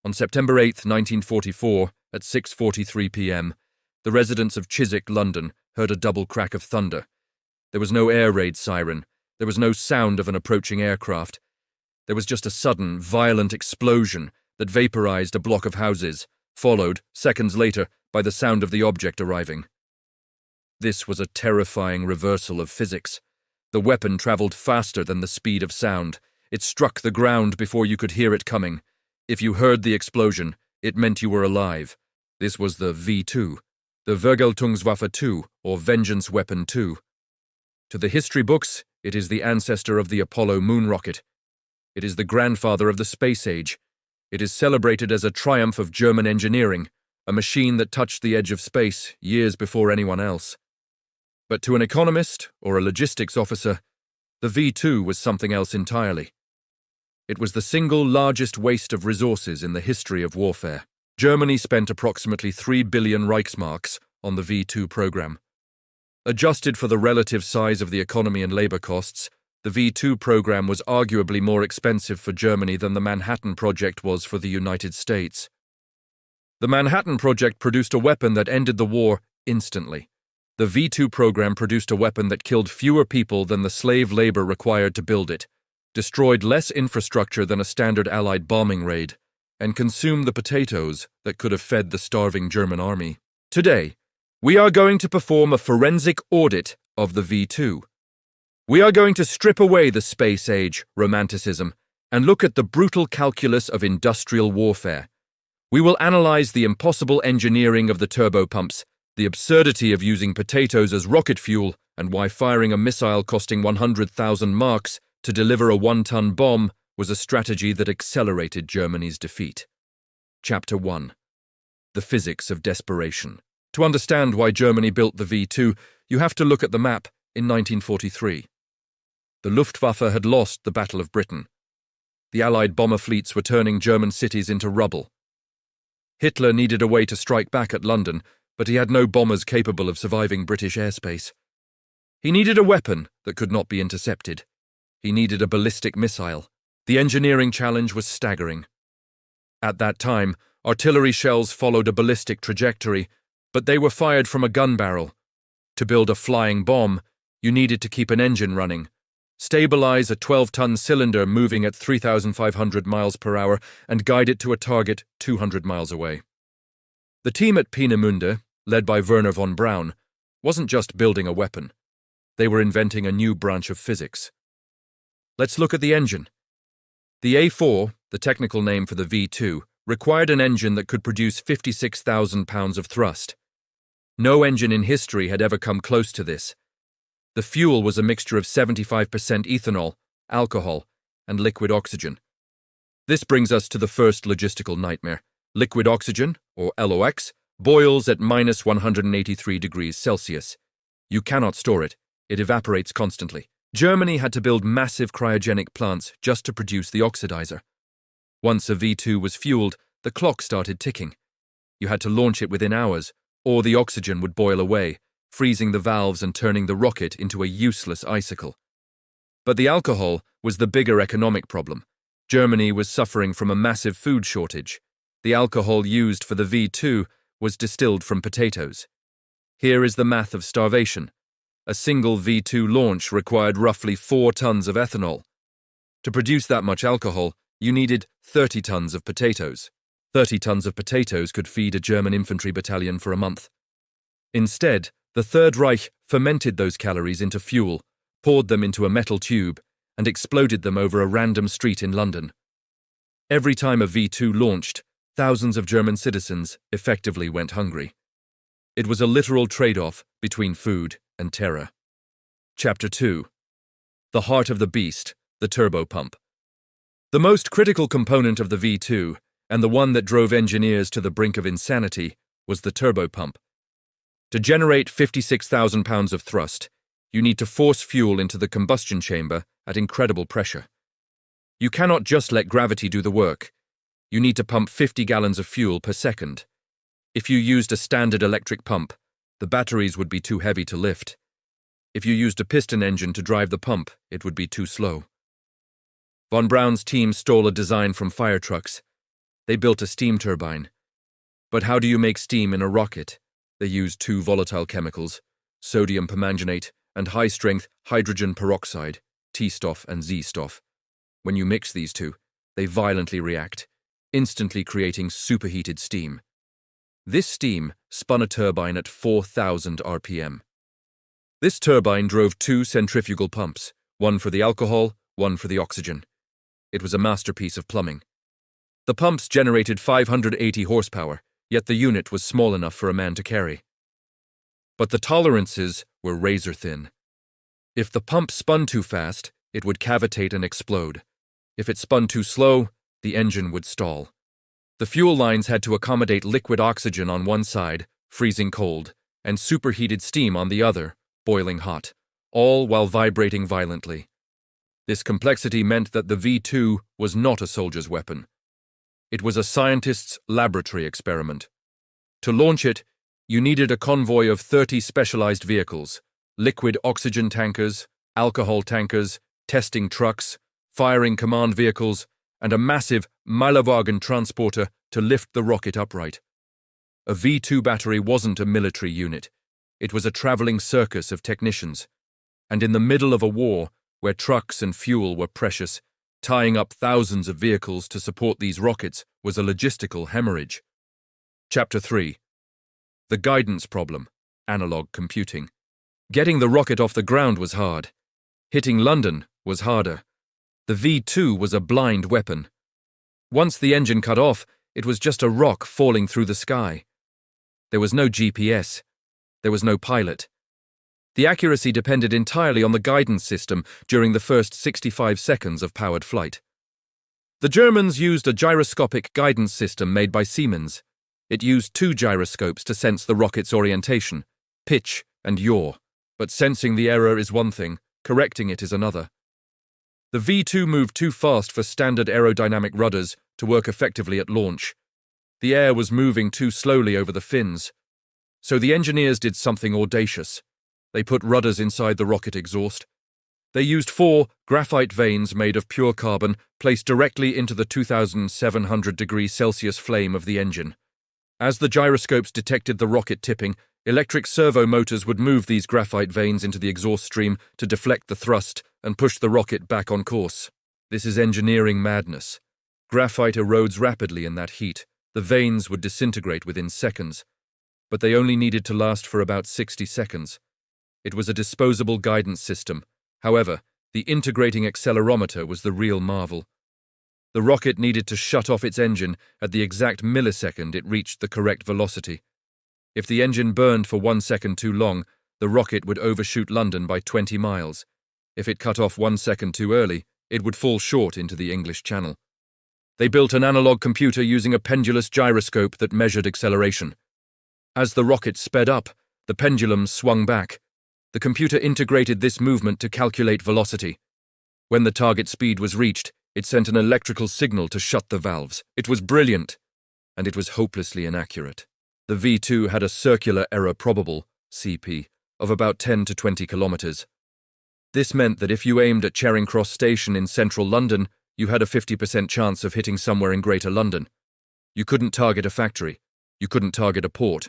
On September 8, 1944, at 6:43 p.m., the residents of Chiswick, London, heard a double crack of thunder. There was no air raid siren. There was no sound of an approaching aircraft. There was just a sudden, violent explosion that vaporized a block of houses, followed, seconds later, by the sound of the object arriving. This was a terrifying reversal of physics. The weapon traveled faster than the speed of sound. It struck the ground before you could hear it coming. If you heard the explosion, it meant you were alive. This was the V-2, the Vergeltungswaffe 2, or Vengeance Weapon 2. To the history books, it is the ancestor of the Apollo moon rocket. It is the grandfather of the space age. It is celebrated as a triumph of German engineering, a machine that touched the edge of space years before anyone else. But to an economist or a logistics officer, the V-2 was something else entirely. It was the single largest waste of resources in the history of warfare. Germany spent approximately 3 billion Reichsmarks on the V-2 program. Adjusted for the relative size of the economy and labor costs, the V-2 program was arguably more expensive for Germany than the Manhattan Project was for the United States. The Manhattan Project produced a weapon that ended the war instantly. The V-2 program produced a weapon that killed fewer people than the slave labor required to build it, destroyed less infrastructure than a standard Allied bombing raid, and consumed the potatoes that could have fed the starving German army. Today, we are going to perform a forensic audit of the V-2. We are going to strip away the space age romanticism and look at the brutal calculus of industrial warfare. We will analyze the impossible engineering of the turbopumps, the absurdity of using potatoes as rocket fuel, and why firing a missile costing 100,000 marks to deliver a 1-ton bomb was a strategy that accelerated Germany's defeat. Chapter 1. The Physics of Desperation. To understand why Germany built the V-2, you have to look at the map in 1943. The Luftwaffe had lost the Battle of Britain. The Allied bomber fleets were turning German cities into rubble. Hitler needed a way to strike back at London, but he had no bombers capable of surviving British airspace. He needed a weapon that could not be intercepted. He needed a ballistic missile. The engineering challenge was staggering. At that time, artillery shells followed a ballistic trajectory, but they were fired from a gun barrel. To build a flying bomb, you needed to keep an engine running, stabilize a 12-ton cylinder moving at 3,500 miles per hour, and guide it to a target 200 miles away. The team at Peenemünde, led by Wernher von Braun, wasn't just building a weapon. They were inventing a new branch of physics. Let's look at the engine. The A4, the technical name for the V-2, required an engine that could produce 56,000 pounds of thrust. No engine in history had ever come close to this. The fuel was a mixture of 75% ethanol, alcohol, and liquid oxygen. This brings us to the first logistical nightmare. Liquid oxygen, or LOX, boils at minus 183 degrees Celsius. You cannot store it. It evaporates constantly. Germany had to build massive cryogenic plants just to produce the oxidizer. Once a V-2 was fueled, the clock started ticking. You had to launch it within hours, or the oxygen would boil away, freezing the valves and turning the rocket into a useless icicle. But the alcohol was the bigger economic problem. Germany was suffering from a massive food shortage. The alcohol used for the V-2 was distilled from potatoes. Here is the math of starvation. A single V-2 launch required roughly 4 tons of ethanol. To produce that much alcohol, you needed 30 tons of potatoes. 30 tons of potatoes could feed a German infantry battalion for a month. Instead, the Third Reich fermented those calories into fuel, poured them into a metal tube, and exploded them over a random street in London. Every time a V-2 launched, thousands of German citizens effectively went hungry. It was a literal trade-off between food and terror. Chapter 2. The Heart of the Beast, the Turbopump. The most critical component of the V-2, and the one that drove engineers to the brink of insanity, was the turbopump. To generate 56,000 pounds of thrust, you need to force fuel into the combustion chamber at incredible pressure. You cannot just let gravity do the work. You need to pump 50 gallons of fuel per second. If you used a standard electric pump, the batteries would be too heavy to lift. If you used a piston engine to drive the pump, it would be too slow. Von Braun's team stole a design from fire trucks. They built a steam turbine. But how do you make steam in a rocket? They used two volatile chemicals, sodium permanganate and high-strength hydrogen peroxide, T-Stoff and Z-Stoff. When you mix these two, they violently react, instantly creating superheated steam. This steam spun a turbine at 4,000 RPM. This turbine drove two centrifugal pumps, one for the alcohol, one for the oxygen. It was a masterpiece of plumbing. The pumps generated 580 horsepower, yet the unit was small enough for a man to carry. But the tolerances were razor-thin. If the pump spun too fast, it would cavitate and explode. If it spun too slow, the engine would stall. The fuel lines had to accommodate liquid oxygen on one side, freezing cold, and superheated steam on the other, boiling hot, all while vibrating violently. This complexity meant that the V-2 was not a soldier's weapon. It was a scientist's laboratory experiment. To launch it, you needed a convoy of 30 specialized vehicles, liquid oxygen tankers, alcohol tankers, testing trucks, firing command vehicles, and a massive Meilerwagen transporter to lift the rocket upright. A V-2 battery wasn't a military unit. It was a traveling circus of technicians. And in the middle of a war, where trucks and fuel were precious, tying up thousands of vehicles to support these rockets was a logistical hemorrhage. Chapter 3. The guidance problem, analog computing. Getting the rocket off the ground was hard. Hitting London was harder. The V-2 was a blind weapon. Once the engine cut off, it was just a rock falling through the sky. There was no GPS. There was no pilot. The accuracy depended entirely on the guidance system during the first 65 seconds of powered flight. The Germans used a gyroscopic guidance system made by Siemens. It used two gyroscopes to sense the rocket's orientation, pitch, and yaw. But sensing the error is one thing, correcting it is another. The V-2 moved too fast for standard aerodynamic rudders to work effectively at launch. The air was moving too slowly over the fins. So the engineers did something audacious. They put rudders inside the rocket exhaust. They used 4 graphite vanes made of pure carbon placed directly into the 2,700 degrees Celsius flame of the engine. As the gyroscopes detected the rocket tipping, electric servo motors would move these graphite vanes into the exhaust stream to deflect the thrust and push the rocket back on course. This is engineering madness. Graphite erodes rapidly in that heat. The vanes would disintegrate within seconds. But they only needed to last for about 60 seconds. It was a disposable guidance system. However, the integrating accelerometer was the real marvel. The rocket needed to shut off its engine at the exact millisecond it reached the correct velocity. If the engine burned for 1 second too long, the rocket would overshoot London by 20 miles. If it cut off 1 second too early, it would fall short into the English Channel. They built an analog computer using a pendulous gyroscope that measured acceleration. As the rocket sped up, the pendulum swung back. The computer integrated this movement to calculate velocity. When the target speed was reached, it sent an electrical signal to shut the valves. It was brilliant, and it was hopelessly inaccurate. The V-2 had a circular error probable, CP, of about 10 to 20 kilometers. This meant that if you aimed at Charing Cross Station in central London, you had a 50% chance of hitting somewhere in Greater London. You couldn't target a factory. You couldn't target a port.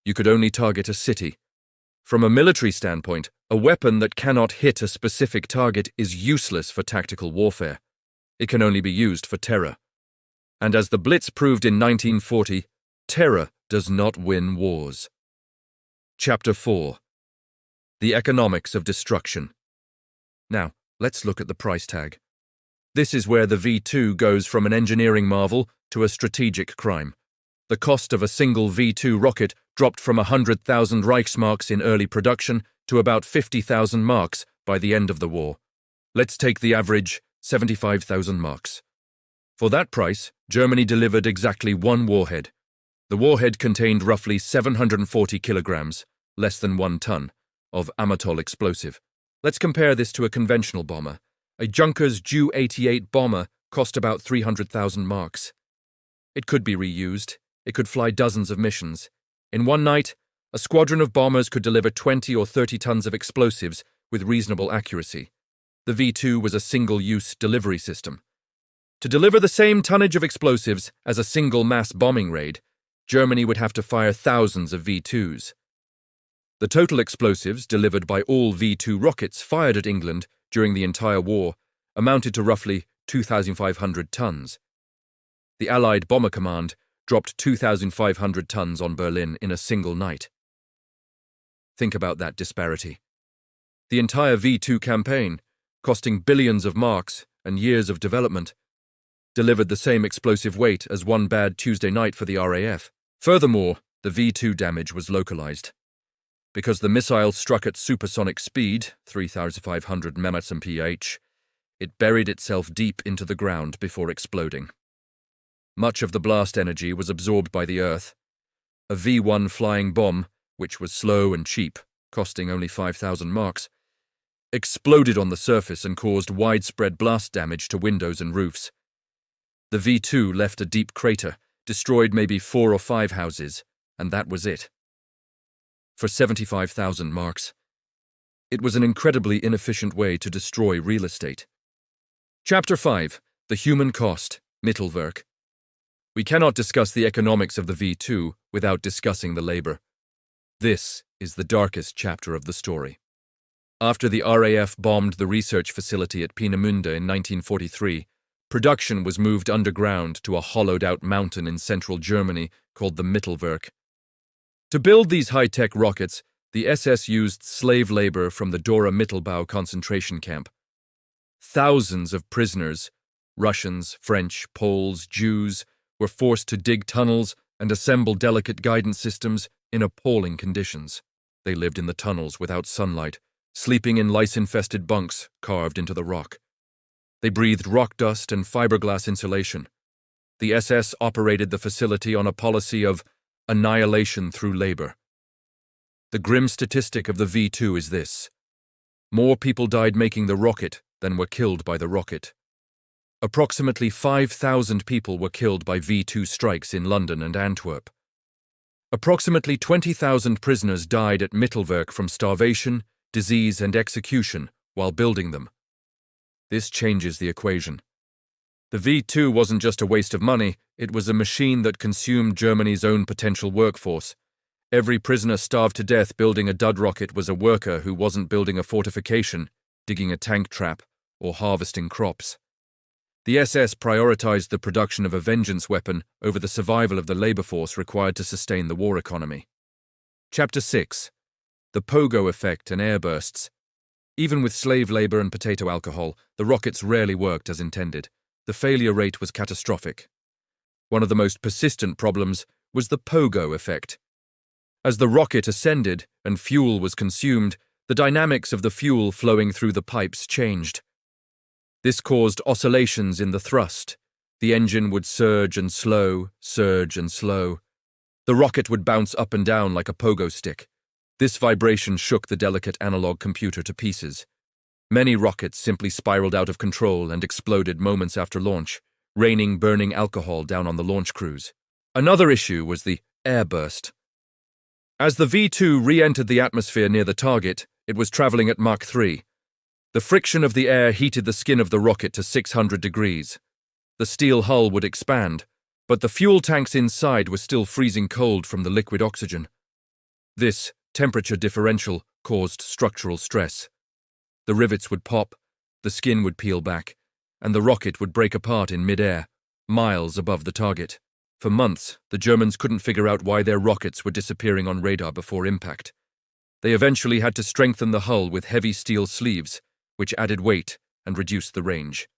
You could only target a city. From a military standpoint, a weapon that cannot hit a specific target is useless for tactical warfare. It can only be used for terror. And as the Blitz proved in 1940, terror does not win wars. Chapter 4. The Economics of Destruction. Now, let's look at the price tag. This is where the V-2 goes from an engineering marvel to a strategic crime. The cost of a single V-2 rocket dropped from 100,000 Reichsmarks in early production to about 50,000 marks by the end of the war. Let's take the average, 75,000 marks. For that price, Germany delivered exactly one warhead. The warhead contained roughly 740 kilograms, less than 1 ton, of Amatol explosive. Let's compare this to a conventional bomber. A Junkers Ju-88 bomber cost about 300,000 marks. It could be reused. It could fly dozens of missions. In one night, a squadron of bombers could deliver 20 or 30 tons of explosives with reasonable accuracy. The V-2 was a single-use delivery system. To deliver the same tonnage of explosives as a single mass bombing raid, Germany would have to fire thousands of V-2s. The total explosives delivered by all V-2 rockets fired at England during the entire war amounted to roughly 2,500 tons. The Allied Bomber Command dropped 2,500 tons on Berlin in a single night. Think about that disparity. The entire V-2 campaign, costing billions of marks and years of development, delivered the same explosive weight as one bad Tuesday night for the RAF. Furthermore, the V-2 damage was localized. Because the missile struck at supersonic speed, 3,500 mph, it buried itself deep into the ground before exploding. Much of the blast energy was absorbed by the Earth. A V-1 flying bomb, which was slow and cheap, costing only 5,000 marks, exploded on the surface and caused widespread blast damage to windows and roofs. The V-2 left a deep crater, destroyed maybe 4 or 5 houses, and that was it. For 75,000 marks. It was an incredibly inefficient way to destroy real estate. Chapter 5. The Human Cost, Mittelwerk. We cannot discuss the economics of the V-2 without discussing the labor. This is the darkest chapter of the story. After the RAF bombed the research facility at Peenemünde in 1943, production was moved underground to a hollowed-out mountain in central Germany called the Mittelwerk. To build these high-tech rockets, the SS used slave labor from the Dora Mittelbau concentration camp. Thousands of prisoners, Russians, French, Poles, Jews, were forced to dig tunnels and assemble delicate guidance systems in appalling conditions. They lived in the tunnels without sunlight, sleeping in lice-infested bunks carved into the rock. They breathed rock dust and fiberglass insulation. The SS operated the facility on a policy of annihilation through labor. The grim statistic of the V-2 is this: more people died making the rocket than were killed by the rocket. Approximately 5,000 people were killed by V-2 strikes in London and Antwerp. Approximately 20,000 prisoners died at Mittelwerk from starvation, disease, and execution while building them. This changes the equation. The V-2 wasn't just a waste of money, it was a machine that consumed Germany's own potential workforce. Every prisoner starved to death building a dud rocket was a worker who wasn't building a fortification, digging a tank trap, or harvesting crops. The SS prioritized the production of a vengeance weapon over the survival of the labor force required to sustain the war economy. Chapter 6. The Pogo effect and airbursts. Even with slave labor and potato alcohol, the rockets rarely worked as intended. The failure rate was catastrophic. One of the most persistent problems was the Pogo effect. As the rocket ascended and fuel was consumed, the dynamics of the fuel flowing through the pipes changed. This caused oscillations in the thrust. The engine would surge and slow, surge and slow. The rocket would bounce up and down like a pogo stick. This vibration shook the delicate analog computer to pieces. Many rockets simply spiraled out of control and exploded moments after launch, raining burning alcohol down on the launch crews. Another issue was the airburst. As the V-2 re-entered the atmosphere near the target, it was traveling at Mach 3. The friction of the air heated the skin of the rocket to 600 degrees. The steel hull would expand, but the fuel tanks inside were still freezing cold from the liquid oxygen. This temperature differential caused structural stress. The rivets would pop, the skin would peel back, and the rocket would break apart in mid-air, miles above the target. For months, the Germans couldn't figure out why their rockets were disappearing on radar before impact. They eventually had to strengthen the hull with heavy steel sleeves, which added weight and reduced the range.